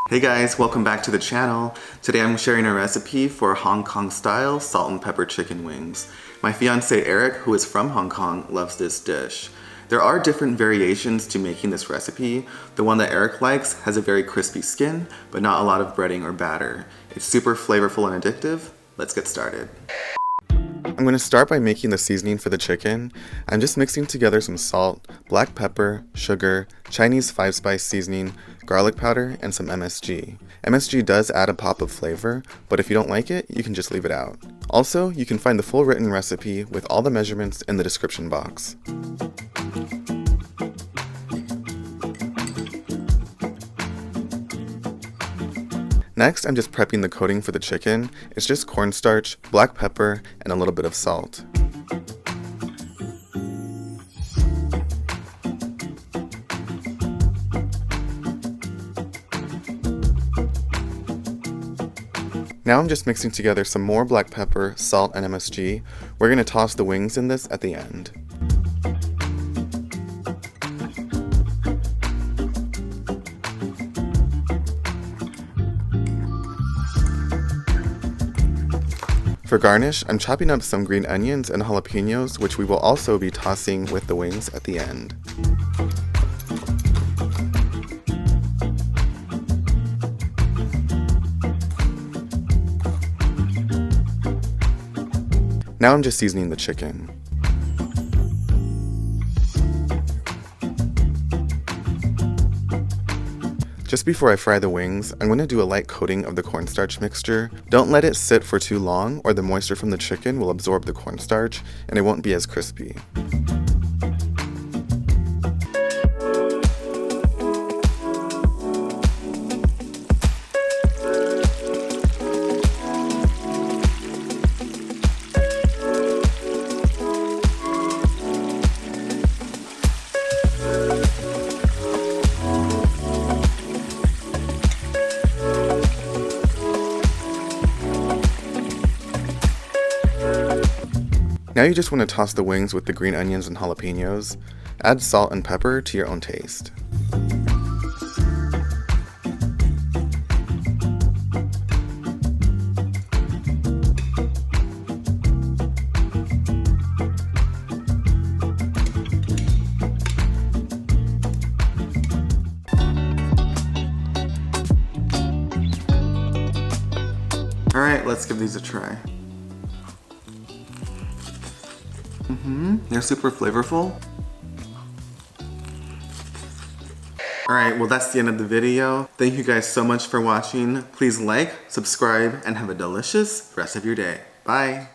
Hey guys, welcome back to the channel. Today I'm sharing a recipe for Hong Kong style salt and pepper chicken wings. My fiance Eric, who is from Hong Kong, loves this dish. There are different variations to making this recipe. The one that Eric likes has a very crispy skin, but not a lot of breading or batter. It's super flavorful and addictive. Let's get started. I'm going to start by making the seasoning for the chicken. I'm just mixing together some salt, black pepper, sugar, Chinese 5-spice seasoning, garlic powder, and some MSG. MSG does add a pop of flavor, but if you don't like it, you can just leave it out. Also, you can find the full written recipe with all the measurements in the description box. Next, I'm just prepping the coating for the chicken. It's just cornstarch, black pepper, and a little bit of salt. Now I'm just mixing together some more black pepper, salt, and MSG. We're going to toss the wings in this at the end. For garnish, I'm chopping up some green onions and jalapeños, which we will also be tossing with the wings at the end. Now I'm just seasoning the chicken. Just before I fry the wings, I'm going to do a light coating of the cornstarch mixture. Don't let it sit for too long or the moisture from the chicken will absorb the cornstarch and it won't be as crispy. Now you just want to toss the wings with the green onions and jalapeños. Add salt and pepper to your own taste. Alright, let's give these a try. They're super flavorful. Alright, well that's the end of the video. Thank you guys so much for watching. Please like, subscribe, and have a delicious rest of your day. Bye!